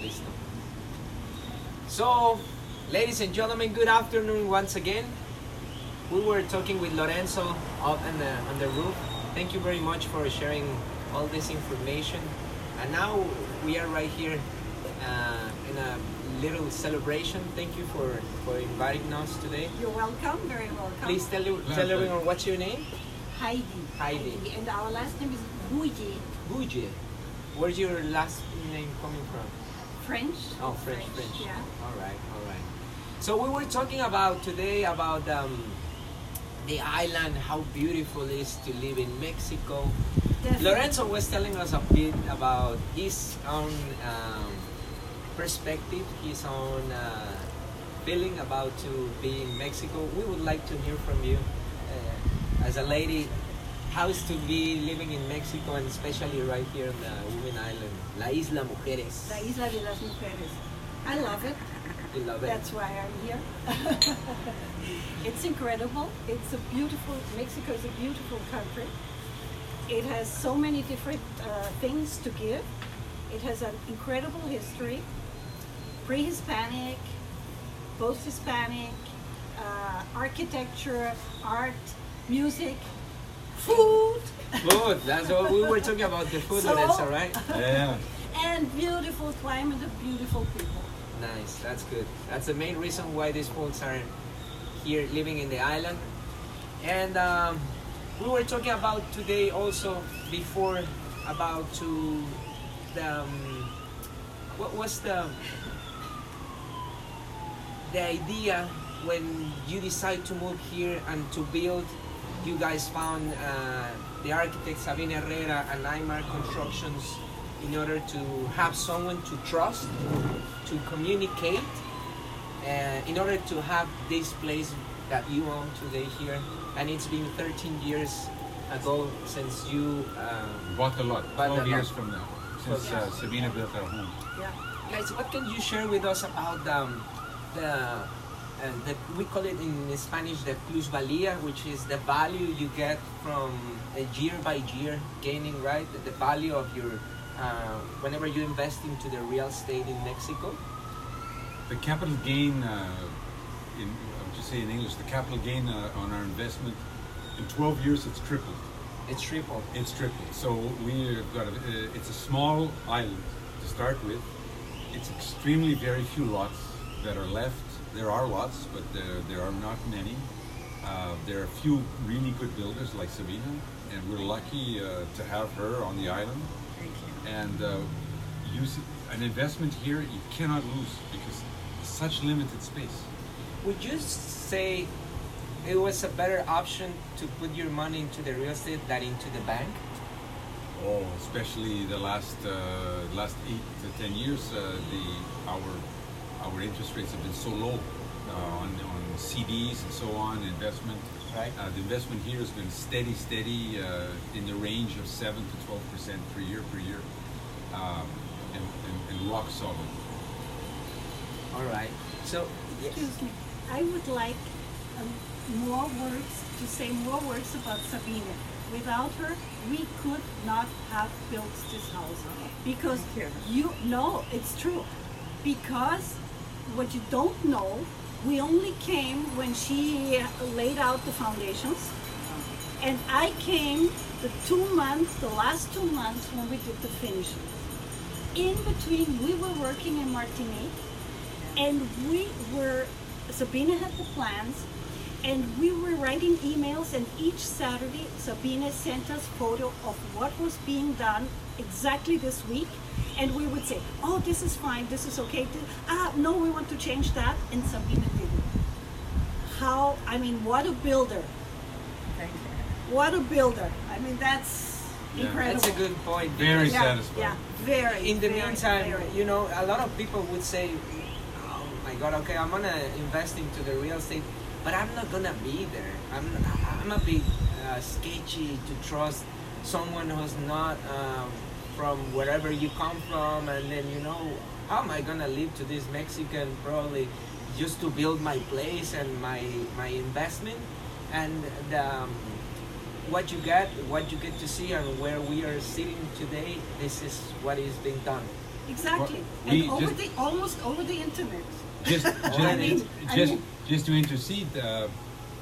Listo. So, ladies and gentlemen, good afternoon once again. We were talking with Lorenzo out on the roof. Thank you very much for sharing all this information. And now we are right here in a little celebration. Thank you for inviting us today. You're welcome, very welcome. Please tell everyone what's your name? Heidi. Heidi. And our last name is Bouye. Bouye. Where's your last name coming from? French. Oh, French. Yeah. All right. So we were talking about today about the island, how beautiful it is to live in Mexico. Definitely. Lorenzo was telling us a bit about his own perspective, his own feeling about to be in Mexico. We would like to hear from you as a lady, how is to be living in Mexico, and especially right here on the Women Island, La Isla Mujeres. La Isla de las Mujeres. I love it. You love it? That's why I'm here. It's incredible. It's a beautiful, Mexico is a beautiful country. It has so many different things to give. It has an incredible history, pre-Hispanic, post-Hispanic, architecture, art, music, food. Food, that's what we were talking about, the food, So- Lorenzo, right? Yeah. And beautiful climate and beautiful people. Nice, that's good. That's the main reason why these folks are here living in the island. And we were talking about today also before about to the what was the idea when you decide to move here and to build. You guys found the architect Sabina Herrera and IMARQ Constructions in order to have someone to trust, to communicate, in order to have this place that you own today here. And it's been 13 years ago since you Bought the lot, Bought 12 the years lot. from now, since Sabina built our home. Yeah. guys, what can you share with us about we call it in Spanish the plusvalía, which is the value you get from year by year gaining, right? The value of your whenever you invest into the real estate in Mexico. The capital gain, I'll just say in English, the capital gain on our investment, in 12 years it's tripled. It's triple. It's tripled. So we've got it's a small island to start with. It's extremely very few lots that are left. There are lots, but there are not many. There are a few really good builders like Sabina, and we're lucky to have her on the island. Thank you. And an investment here you cannot lose because it's such limited space. Would you say it was a better option to put your money into the real estate than into the bank? Oh, especially the last 8 to 10 years, our interest rates have been so low on CDs and so on, investment. Right. The investment here has been steady in the range of 7 to 12% per year, and rock solid. All right. So, Excuse me. I would like more words about Sabina. Without her, we could not have built this house. Because it's true. Because what you don't know, we only came when she laid out the foundations. And I came the last 2 months when we did the finishing. In between, we were working in Martinique, and Sabina had the plans, and we were writing emails, and each Saturday, Sabina sent us photo of what was being done exactly this week, and we would say, oh, this is fine, this is okay, no, we want to change that, and Sabina did it. What a builder. Thank you. What a builder. I mean, that's incredible. That's a good point. Very Yeah, satisfying. yeah, very. In the very, meantime, very. you know, a lot of people would say, oh my God, okay, I'm gonna invest into the real estate, but I'm not gonna be there. I'm a bit sketchy to trust someone who's not from wherever you come from, and then, you know, how am I gonna live to this Mexican probably just to build my place and my investment, and what you get to see and where we are sitting today, this is what is being done. Exactly. Well, we And over just- almost over the internet. Just, I mean- just to intercede,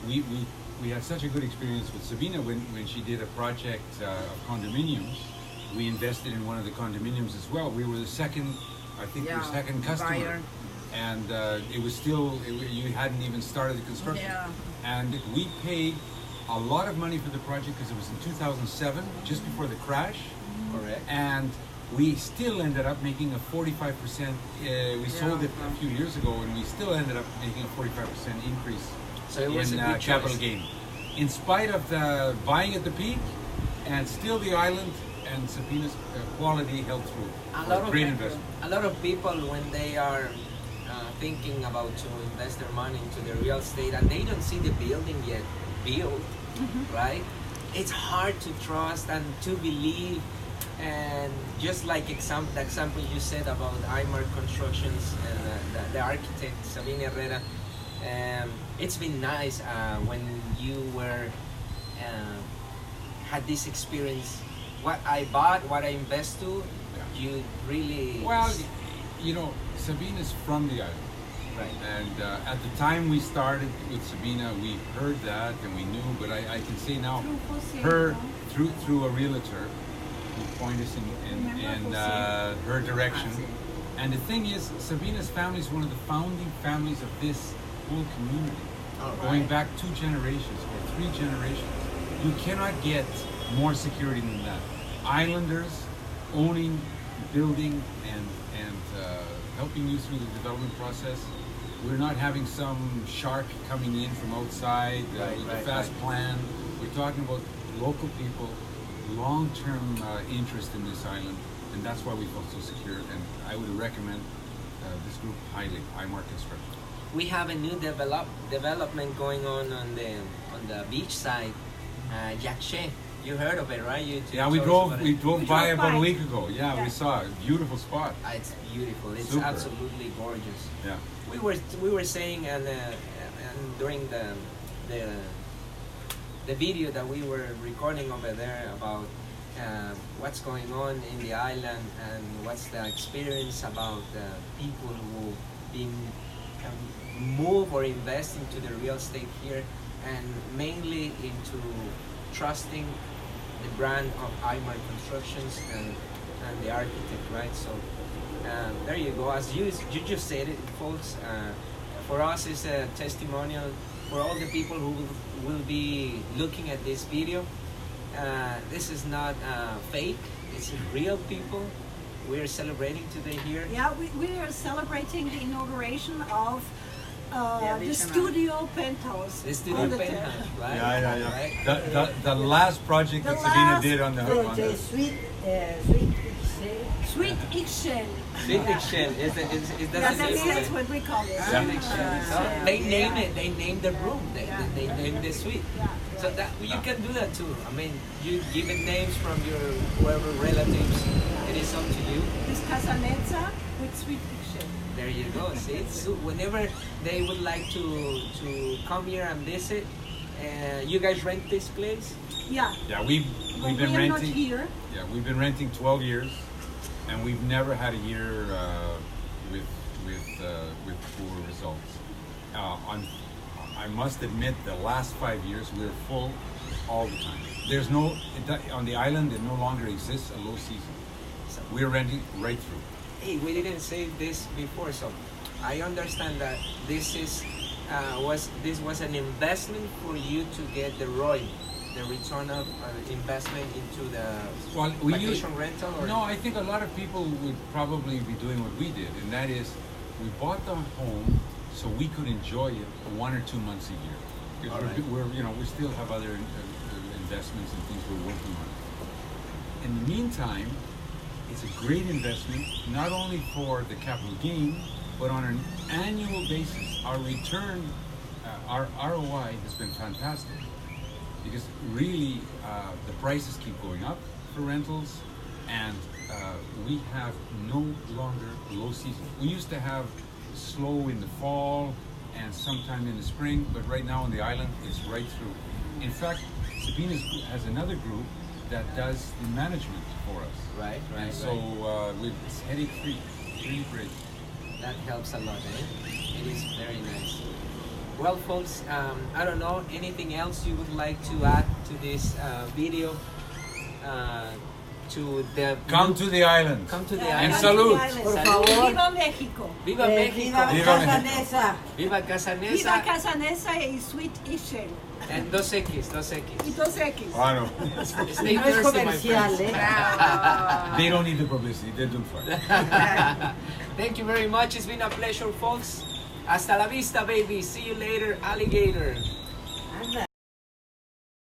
we had such a good experience with Sabina when she did a project of condominiums. We invested in one of the condominiums as well. We were the second, I think, the second customer, buyer. and it was still you hadn't even started the construction, Yeah. and we paid a lot of money for the project because it was in 2007, just before the crash. Correct. And we still ended up making a 45%. We sold it a few years ago, and we still ended up making a 45% increase So it was in a good capital choice. gain, in spite of the buying at the peak, and still the island and Sabina's quality held through. A It was lot a of great people, investment. a lot of people when they are thinking about to invest their money into the real estate and they don't see the building yet built, right? It's hard to trust and to believe. And just like the example you said about IMARQ Constructions and the architect Sabina Herrera, it's been nice when you were had this experience. What I bought, what I invest to, you really Well, you know, Sabina's from the island. right. And at the time we started with Sabina, we heard that and we knew, but I can say now, Through Jose, her no? through a realtor who pointed us in Remember her direction. And the thing is, Sabina's family is one of the founding families of this whole community, going right. back 2 generations or 3 generations. You cannot get more security than that. Islanders owning, building, and helping you through the development process. We're not having some shark coming in from outside with a fast plan. We're talking about local people, long-term interest in this island, and that's why we felt so secure. And I would recommend this group highly, IMARQ Construction. We have a new development going on the beach side, Yakshe. You heard of it, right? Yeah, told us about we it. drove We by drove about by. a week ago. Yeah, Yeah. we saw it. Beautiful spot. It's beautiful. It's Super. absolutely gorgeous. Yeah. We were saying and during the video that we were recording over there about what's going on in the island and what's the experience about the people who been move or invest into the real estate here, and mainly into trusting the brand of IMARQ Constructions and the architect, right? So there you go. As you just said it, folks. For us, it's a testimonial for all the people who will be looking at this video. This is not fake. It's real people. We're celebrating today here. Yeah, we are celebrating the inauguration of the additional. studio penthouse. The studio on the penthouse, right? Yeah. Right? The last project The that Sabina last did on the Suite Excel. Big exchange. Is Yeah, that the name of that's it? what we call it. Yeah. Suite exchange. So they name it. They name the room. They name the suite. Yeah. So that you can do that too. I mean, you give it names from your whoever relatives. It is up to you. This Casanezza with Suite Excel. There you go. See, so whenever they would like to come here and visit, you guys rent this place. Yeah. Yeah, we've But been we are not renting. here. Yeah, we've been renting 12 years, and we've never had a year with poor results. I must admit, the last 5 years we're full all the time. There's on the island. It no longer exists a low season. So, We're renting right through. hey, we didn't say this before, so I understand that this was an investment for you to get the ROI, the return of investment into the vacation rental. Or? No, I think a lot of people would probably be doing what we did, and that is we bought the home so we could enjoy it 1 or 2 months a year. Because All right. we still have other investments and things we're working on. In the meantime, it's a great investment, not only for the capital gain, but on an annual basis. Our return, our ROI has been fantastic. Because really, the prices keep going up for rentals, and we have no longer low season. We used to have slow in the fall and sometime in the spring, but right now on the island, it's right through. In fact, Sabina has another group that does the management for us. Right, right, And so it's headache free. Really great. That helps a lot, eh? It is very nice. Well, folks, I don't know, anything else you would like to add to this video? To the Come to the island. Come to the And island. salute. Por Salud. favor. Viva México! Viva México! Viva Casanesa. Viva Casanesa! Viva Casanesa y Sweet Ishel. And dos X, dos X. Y dos X. I know. Stay No es thirsty, my comercial, friends. They don't need the publicity. They're doing fine. Thank you very much. It's been a pleasure, folks. Hasta la vista, baby. See you later, alligator.